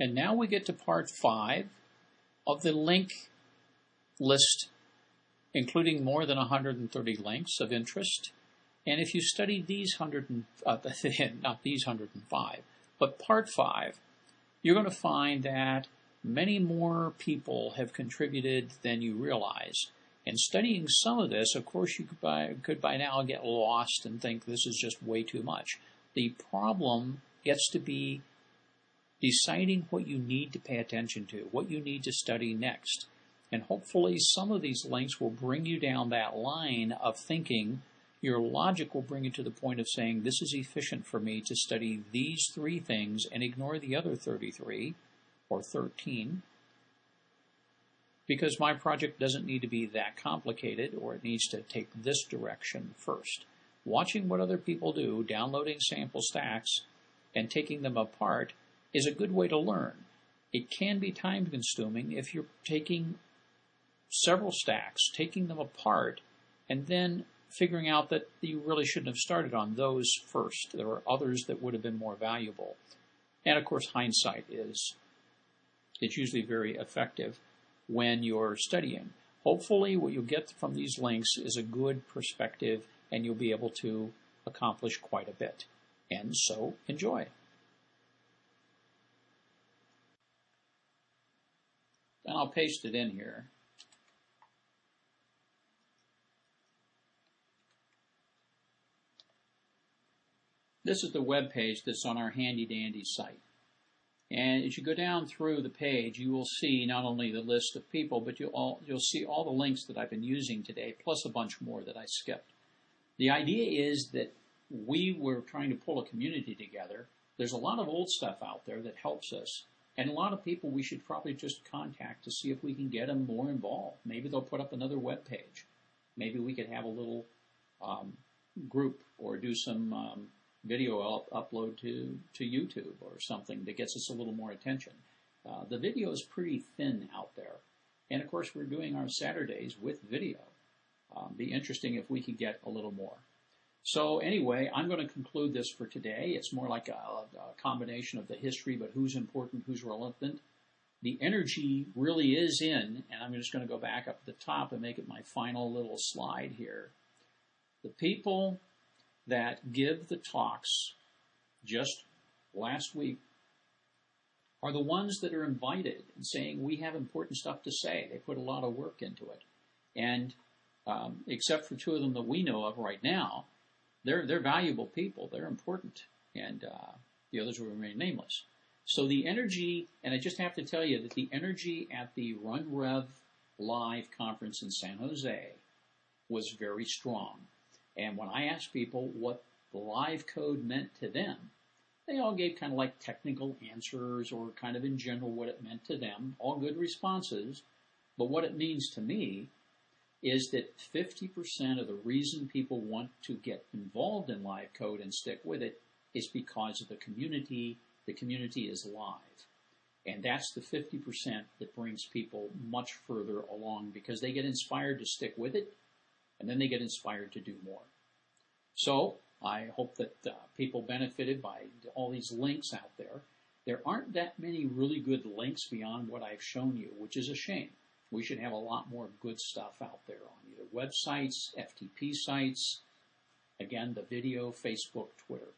And now we get to part 5 of the link list, including more than 130 links of interest. And if you study these not these 105, but part 5, you're going to find that many more people have contributed than you realize. And studying some of this, of course, you could by now get lost and think this is just way too much. The problem gets to be deciding what you need to pay attention to, what you need to study next. And hopefully some of these links will bring you down that line of thinking. Your logic will bring you to the point of saying, this is efficient for me to study these 3 things and ignore the other 33 or 13, because my project doesn't need to be that complicated, or it needs to take this direction first. Watching what other people do, downloading sample stacks, and taking them apart is a good way to learn. It can be time-consuming if you're taking several stacks, taking them apart, and then figuring out that you really shouldn't have started on those first. There are others that would have been more valuable. And of course, hindsight it's usually very effective when you're studying. Hopefully what you'll get from these links is a good perspective, and you'll be able to accomplish quite a bit. And so, enjoy. And I'll paste it in here. This is the web page that's on our handy-dandy site. And as you go down through the page, you will see not only the list of people, but you'll see all the links that I've been using today, plus a bunch more that I skipped. The idea is that we were trying to pull a community together. There's a lot of old stuff out there that helps us, and a lot of people we should probably just contact to see if we can get them more involved. Maybe they'll put up another web page. Maybe we could have a little group, or do some video upload to YouTube or something that gets us a little more attention. The video is pretty thin out there. And of course, we're doing our Saturdays with video. Be interesting if we could get a little more. So anyway, I'm going to conclude this for today. It's more like a combination of the history, but who's important, who's relevant. The energy really is in, and I'm just going to go back up at the top and make it my final little slide here. The people that give the talks just last week are the ones that are invited and saying, we have important stuff to say. They put a lot of work into it. And except for 2 of them that we know of right now, they're valuable people. They're important. And the others will remain nameless. So the energy, and I just have to tell you that the energy at the Run Rev Live conference in San Jose was very strong. And when I asked people what the live code meant to them, they all gave kind of like technical answers, or kind of in general what it meant to them. All good responses. But what it means to me is that 50% of the reason people want to get involved in live code and stick with it is because of the community. The community is live. And that's the 50% that brings people much further along, because they get inspired to stick with it, and then they get inspired to do more. So I hope that people benefited by all these links out there. There aren't that many really good links beyond what I've shown you, which is a shame. We should have a lot more good stuff out there on either websites, FTP sites, again, the video, Facebook, Twitter.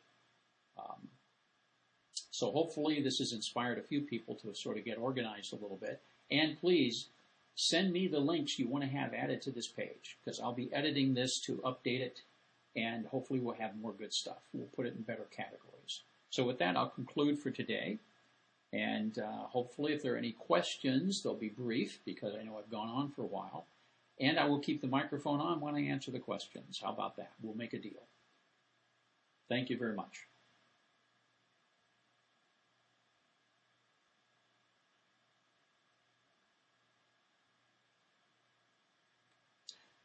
So hopefully this has inspired a few people to sort of get organized a little bit. And please send me the links you want to have added to this page, because I'll be editing this to update it, and hopefully we'll have more good stuff. We'll put it in better categories. So with that, I'll conclude for today. And hopefully if there are any questions, they'll be brief, because I know I've gone on for a while. And I will keep the microphone on when I answer the questions. How about that? We'll make a deal. Thank you very much.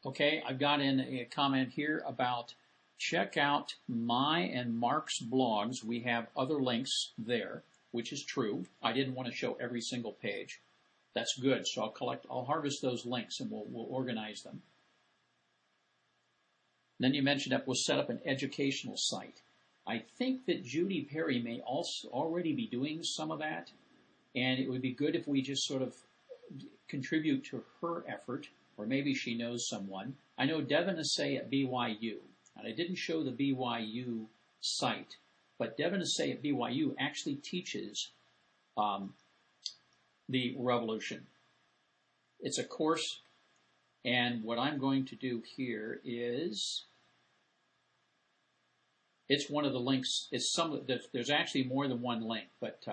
Okay, I've got in a comment here about check out my and Mark's blogs. We have other links there, which is true. I didn't want to show every single page. That's good. So I'll harvest those links and we'll organize them. Then you mentioned that we'll set up an educational site. I think that Judy Perry may also already be doing some of that. And it would be good if we just sort of contribute to her effort, or maybe she knows someone. I know Devin Assay at BYU, and I didn't show the BYU site, but Devin Assay at BYU actually teaches the revolution. It's a course, and what I'm going to do here is, it's one of the links. It's some. There's actually more than one link, but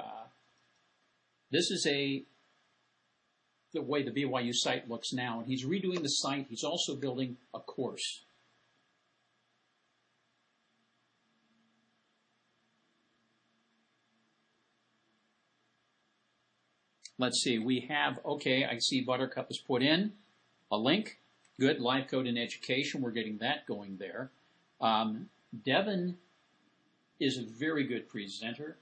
this is the way the BYU site looks now, and he's redoing the site. He's also building a course. Let's see, we have, okay, I see Buttercup has put in a link. Good, Livecode in Education, we're getting that going there. Devin is a very good presenter.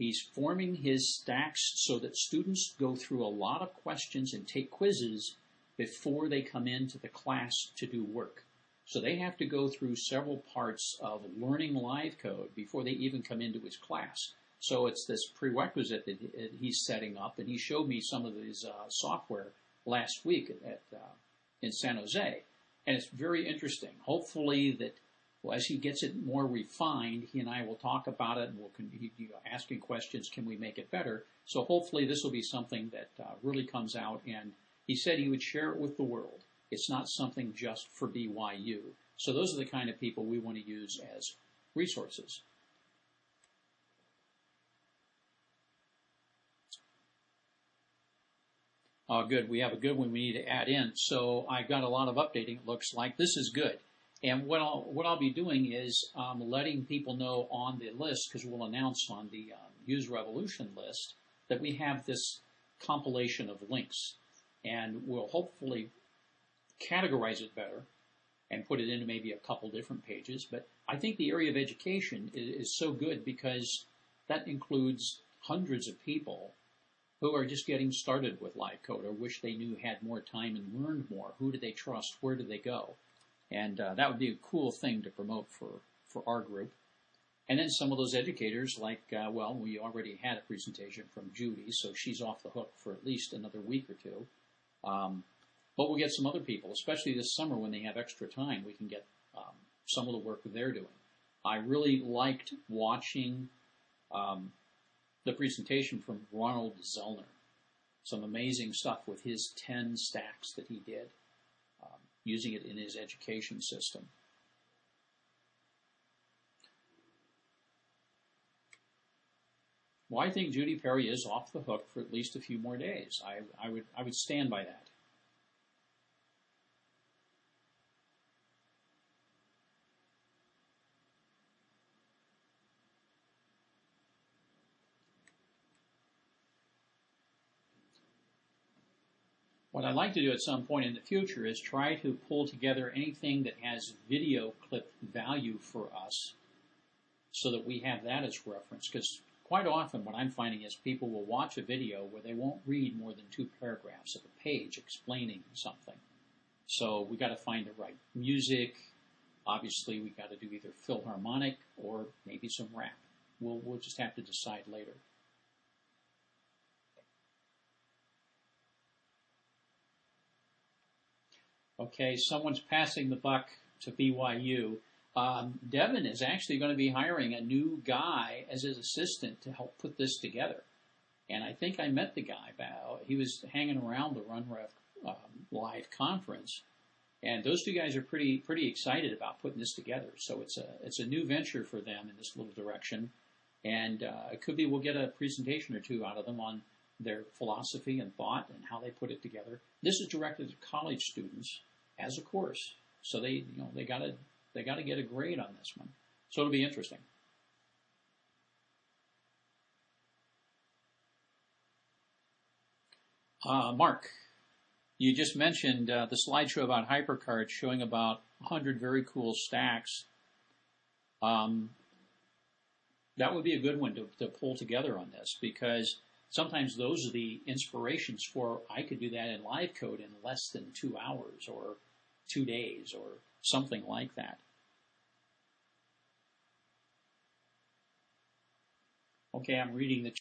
He's forming his stacks so that students go through a lot of questions and take quizzes before they come into the class to do work. So they have to go through several parts of learning Livecode before they even come into his class. So it's this prerequisite that he's setting up, and he showed me some of his software last week in San Jose, and it's very interesting. Hopefully that, well, as he gets it more refined, he and I will talk about it, and we'll asking questions, can we make it better? So hopefully this will be something that really comes out, and he said he would share it with the world. It's not something just for BYU. So those are the kind of people we want to use as resources. Oh, good. We have a good one we need to add in. So I got a lot of updating, it looks like. This is good. And what I'll be doing is letting people know on the list, because we'll announce on the Use Revolution list, that we have this compilation of links. And we'll hopefully categorize it better and put it into maybe a couple different pages. But I think the area of education is so good because that includes hundreds of people who are just getting started with Livecode or wish they knew, had more time and learned more. Who do they trust? Where do they go? And that would be a cool thing to promote for our group. And then some of those educators, like, well, we already had a presentation from Judy, so she's off the hook for at least another week or two. But we'll get some other people, especially this summer when they have extra time. We can get some of the work they're doing. I really liked watching the presentation from Ronald Zellner. Some amazing stuff with his 10 stacks that he did, using it in his education system. Well, I think Judy Perry is off the hook for at least a few more days. I would stand by that. What I'd like to do at some point in the future is try to pull together anything that has video clip value for us so that we have that as reference. Because quite often what I'm finding is people will watch a video where they won't read more than 2 paragraphs of a page explaining something. So we got to find the right music. Obviously, we got to do either Philharmonic or maybe some rap. We'll just have to decide later. Okay, someone's passing the buck to BYU. Devin is actually going to be hiring a new guy as his assistant to help put this together. And I think I met the guy. He was hanging around the RunRev live conference. And those two guys are pretty excited about putting this together. So it's a new venture for them in this little direction. And it could be we'll get a presentation or two out of them on their philosophy and thought and how they put it together. This is directed to college students as a course, so they gotta get a grade on this one. So it'll be interesting. Mark, you just mentioned the slideshow about Hypercard showing about 100 very cool stacks. That would be a good one to pull together on this, because sometimes those are the inspirations for, I could do that in Livecode in less than 2 hours or 2 days or something like that. Okay, I'm reading the